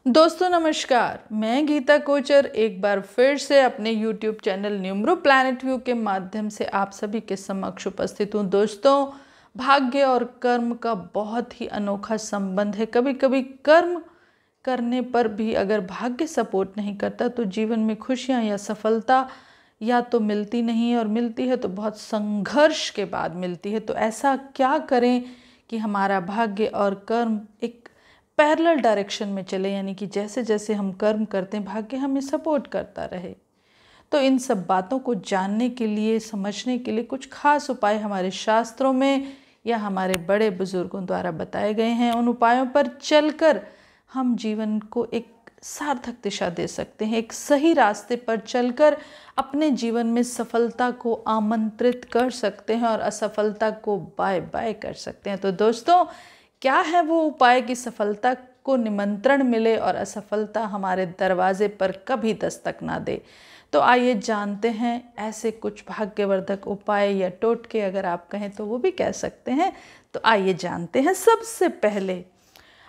दोस्तों नमस्कार, मैं गीता कोचर एक बार फिर से अपने YouTube channel numero planet view के माध्यम से आप सभी के समक्ष उपस्थित हूँ। दोस्तों, भाग्य और कर्म का बहुत ही अनोखा संबंध है। कभी कभी कर्म करने पर भी अगर भाग्य सपोर्ट नहीं करता तो जीवन में खुशियाँ या सफलता या तो मिलती नहीं और मिलती है तो बहुत संघर्ष के बाद मिलती है। तो ऐसा क्या करें कि हमारा भाग्य और कर्म एक पैरेलल डायरेक्शन में चले, यानी कि जैसे जैसे हम कर्म करते हैं भाग्य हमें सपोर्ट करता रहे। तो इन सब बातों को जानने के लिए, समझने के लिए कुछ खास उपाय हमारे शास्त्रों में या हमारे बड़े बुजुर्गों द्वारा बताए गए हैं। उन उपायों पर चलकर हम जीवन को एक सार्थक दिशा दे सकते हैं, एक सही रास्ते पर चलकर अपने जीवन में सफलता को आमंत्रित कर सकते हैं और असफलता को बाय बाय कर सकते हैं। तो दोस्तों, क्या है वो उपाय कि सफलता को निमंत्रण मिले और असफलता हमारे दरवाजे पर कभी दस्तक ना दे? तो आइए जानते हैं ऐसे कुछ भाग्यवर्धक उपाय या टोटके, अगर आप कहें तो वो भी कह सकते हैं। तो आइए जानते हैं। सबसे पहले,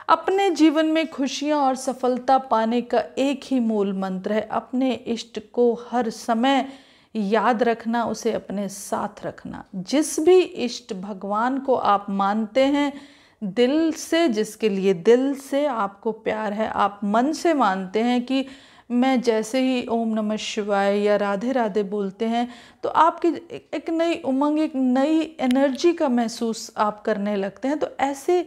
अपने जीवन में खुशियाँ और सफलता पाने का एक ही मूल मंत्र है, अपने इष्ट को हर समय याद रखना, उसे अपने साथ रखना। जिस भी इष्ट भगवान को आप मानते हैं दिल से, जिसके लिए दिल से आपको प्यार है, आप मन से मानते हैं कि मैं जैसे ही ओम नमः शिवाय या राधे राधे बोलते हैं तो आपकी एक नई उमंग, एक नई एनर्जी का महसूस आप करने लगते हैं। तो ऐसे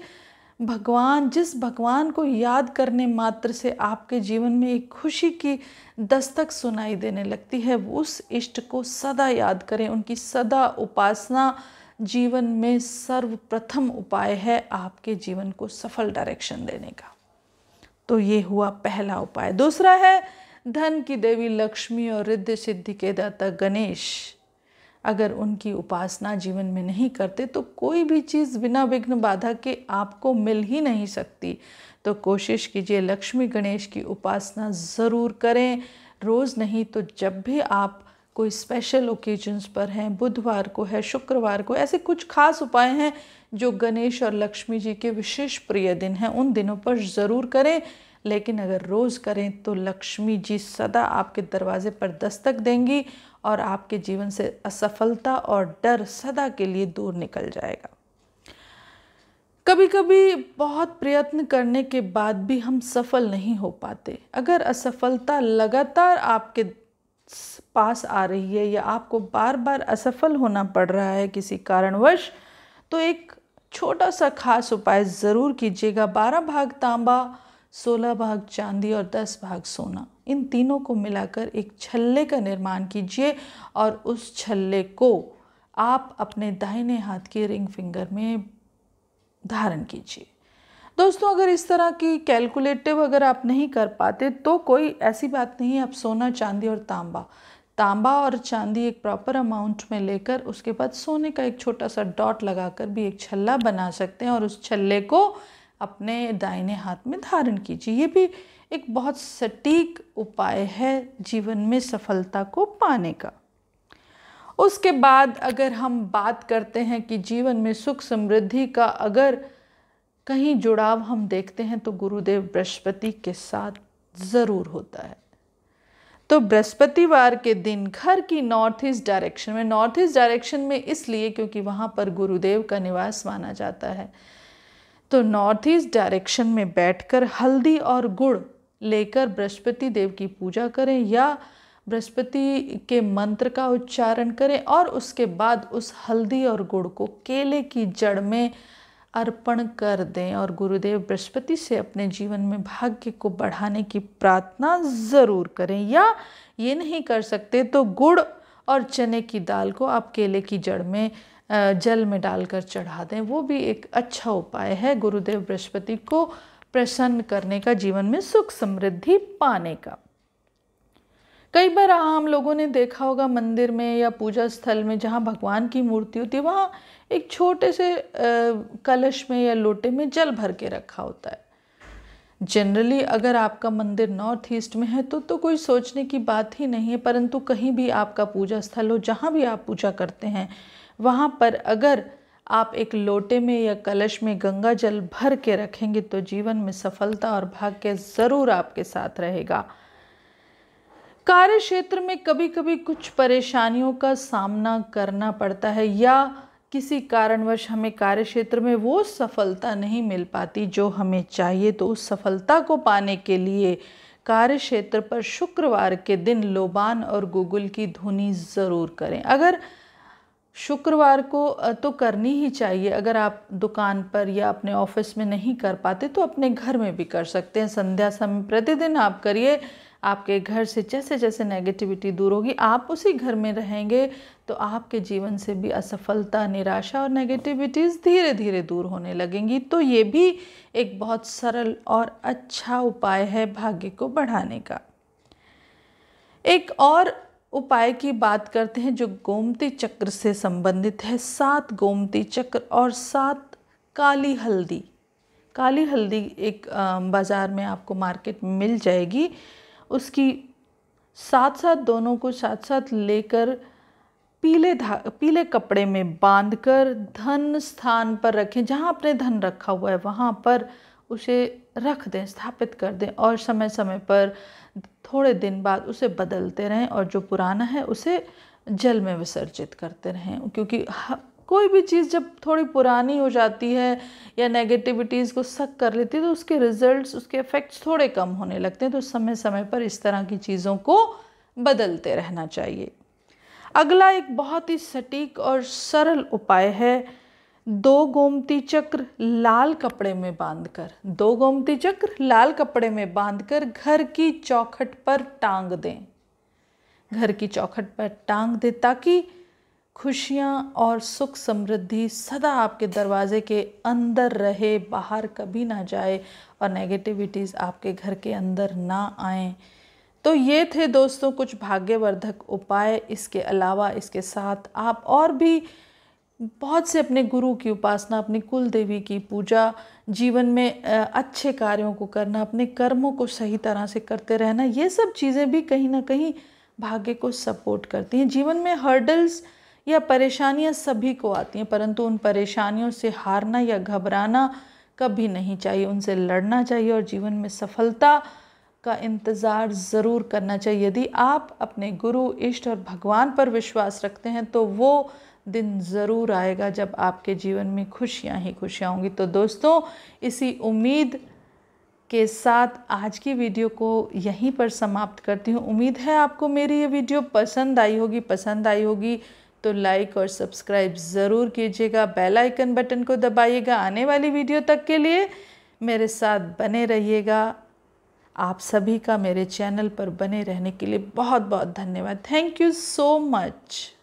भगवान, जिस भगवान को याद करने मात्र से आपके जीवन में एक खुशी की दस्तक सुनाई देने लगती है, उस इष्ट को सदा याद करें। उनकी सदा उपासना जीवन में सर्वप्रथम उपाय है आपके जीवन को सफल डायरेक्शन देने का। तो ये हुआ पहला उपाय। दूसरा है धन की देवी लक्ष्मी और रिद्धि सिद्धि के दाता गणेश। अगर उनकी उपासना जीवन में नहीं करते तो कोई भी चीज़ बिना विघ्न बाधा के आपको मिल ही नहीं सकती। तो कोशिश कीजिए लक्ष्मी गणेश की उपासना ज़रूर करें। रोज़ नहीं तो जब भी आप कोई स्पेशल ओकेजन्स पर हैं, बुधवार को है, शुक्रवार को, ऐसे कुछ खास उपाय हैं जो गणेश और लक्ष्मी जी के विशेष प्रिय दिन हैं, उन दिनों पर ज़रूर करें। लेकिन अगर रोज़ करें तो लक्ष्मी जी सदा आपके दरवाजे पर दस्तक देंगी और आपके जीवन से असफलता और डर सदा के लिए दूर निकल जाएगा। कभी कभी बहुत प्रयत्न करने के बाद भी हम सफल नहीं हो पाते। अगर असफलता लगातार आपके पास आ रही है या आपको बार बार असफल होना पड़ रहा है किसी कारणवश, तो एक छोटा सा खास उपाय ज़रूर कीजिएगा। 12 भाग तांबा, 16 भाग चांदी और 10 भाग सोना, इन तीनों को मिलाकर एक छल्ले का निर्माण कीजिए और उस छल्ले को आप अपने दाहिने हाथ की रिंग फिंगर में धारण कीजिए। दोस्तों, अगर इस तरह की कैलकुलेटिव अगर आप नहीं कर पाते तो कोई ऐसी बात नहीं है। आप सोना, चांदी और तांबा और चांदी एक प्रॉपर अमाउंट में लेकर उसके बाद सोने का एक छोटा सा डॉट लगाकर भी एक छल्ला बना सकते हैं और उस छल्ले को अपने दाहिने हाथ में धारण कीजिए। ये भी एक बहुत सटीक उपाय है जीवन में सफलता को पाने का। उसके बाद अगर हम बात करते हैं कि जीवन में सुख समृद्धि का अगर कहीं जुड़ाव हम देखते हैं तो गुरुदेव बृहस्पति के साथ ज़रूर होता है। तो बृहस्पतिवार के दिन घर की नॉर्थ ईस्ट डायरेक्शन में इसलिए क्योंकि वहाँ पर गुरुदेव का निवास माना जाता है। तो नॉर्थ ईस्ट डायरेक्शन में बैठकर हल्दी और गुड़ लेकर बृहस्पति देव की पूजा करें या बृहस्पति के मंत्र का उच्चारण करें और उसके बाद उस हल्दी और गुड़ को केले की जड़ में अर्पण कर दें और गुरुदेव बृहस्पति से अपने जीवन में भाग्य को बढ़ाने की प्रार्थना ज़रूर करें। या ये नहीं कर सकते तो गुड़ और चने की दाल को आप केले की जड़ में जल में डालकर चढ़ा दें, वो भी एक अच्छा उपाय है गुरुदेव बृहस्पति को प्रसन्न करने का, जीवन में सुख समृद्धि पाने का। कई बार आम लोगों ने देखा होगा मंदिर में या पूजा स्थल में जहाँ भगवान की मूर्ति होती है वहाँ एक छोटे से कलश में या लोटे में जल भर के रखा होता है। जनरली अगर आपका मंदिर नॉर्थ ईस्ट में है तो कोई सोचने की बात ही नहीं है, परंतु कहीं भी आपका पूजा स्थल हो, जहाँ भी आप पूजा करते हैं वहाँ पर अगर आप एक लोटे में या कलश में गंगा जल भर के रखेंगे तो जीवन में सफलता और भाग्य ज़रूर आपके साथ रहेगा। कार्य क्षेत्र में कभी कभी कुछ परेशानियों का सामना करना पड़ता है या किसी कारणवश हमें कार्य क्षेत्र में वो सफलता नहीं मिल पाती जो हमें चाहिए। तो उस सफलता को पाने के लिए कार्य क्षेत्र पर शुक्रवार के दिन लोबान और गुगुल की धुनी ज़रूर करें। अगर शुक्रवार को तो करनी ही चाहिए। अगर आप दुकान पर या अपने ऑफिस में नहीं कर पाते तो अपने घर में भी कर सकते हैं। संध्या समय प्रतिदिन आप करिए। आपके घर से जैसे जैसे नेगेटिविटी दूर होगी, आप उसी घर में रहेंगे तो आपके जीवन से भी असफलता, निराशा और नेगेटिविटीज़ धीरे धीरे दूर होने लगेंगी। तो ये भी एक बहुत सरल और अच्छा उपाय है भाग्य को बढ़ाने का। एक और उपाय की बात करते हैं जो गोमती चक्र से संबंधित है। 7 गोमती चक्र और 7 काली हल्दी। काली हल्दी एक बाज़ार में आपको मार्केट में मिल जाएगी। उसकी साथ साथ दोनों को साथ साथ लेकर पीले कपड़े में बांधकर धन स्थान पर रखें। जहाँ आपने धन रखा हुआ है वहाँ पर उसे रख दें, स्थापित कर दें और समय समय पर थोड़े दिन बाद उसे बदलते रहें और जो पुराना है उसे जल में विसर्जित करते रहें। क्योंकि कोई भी चीज़ जब थोड़ी पुरानी हो जाती है या नेगेटिविटीज़ को सक कर लेती है तो उसके रिजल्ट्स, उसके इफ़ेक्ट्स थोड़े कम होने लगते हैं। तो समय समय पर इस तरह की चीज़ों को बदलते रहना चाहिए। अगला एक बहुत ही सटीक और सरल उपाय है 2 गोमती चक्र लाल कपड़े में बांधकर। 2 गोमती चक्र लाल कपड़े में बांधकर घर की चौखट पर टांग दें। घर की चौखट पर टांग दें ताकि खुशियाँ और सुख समृद्धि सदा आपके दरवाजे के अंदर रहे, बाहर कभी ना जाए और नेगेटिविटीज़ आपके घर के अंदर ना आए। तो ये थे दोस्तों कुछ भाग्यवर्धक उपाय। इसके अलावा इसके साथ आप और भी बहुत से अपने गुरु की उपासना, अपनी कुल देवी की पूजा, जीवन में अच्छे कार्यों को करना, अपने कर्मों को सही तरह से करते रहना, ये सब चीज़ें भी कहीं ना कहीं भाग्य को सपोर्ट करती हैं। जीवन में हर्डल्स या परेशानियां सभी को आती हैं, परंतु उन परेशानियों से हारना या घबराना कभी नहीं चाहिए। उनसे लड़ना चाहिए और जीवन में सफलता का इंतज़ार ज़रूर करना चाहिए। यदि आप अपने गुरु, इष्ट और भगवान पर विश्वास रखते हैं तो वो दिन ज़रूर आएगा जब आपके जीवन में खुशियाँ ही खुशियाँ होंगी। तो दोस्तों, इसी उम्मीद के साथ आज की वीडियो को यहीं पर समाप्त करती हूँ। उम्मीद है आपको मेरी ये वीडियो पसंद आई होगी तो लाइक और सब्सक्राइब ज़रूर कीजिएगा। बेल आइकन बटन को दबाइएगा। आने वाली वीडियो तक के लिए मेरे साथ बने रहिएगा। आप सभी का मेरे चैनल पर बने रहने के लिए बहुत बहुत धन्यवाद। Thank you so much.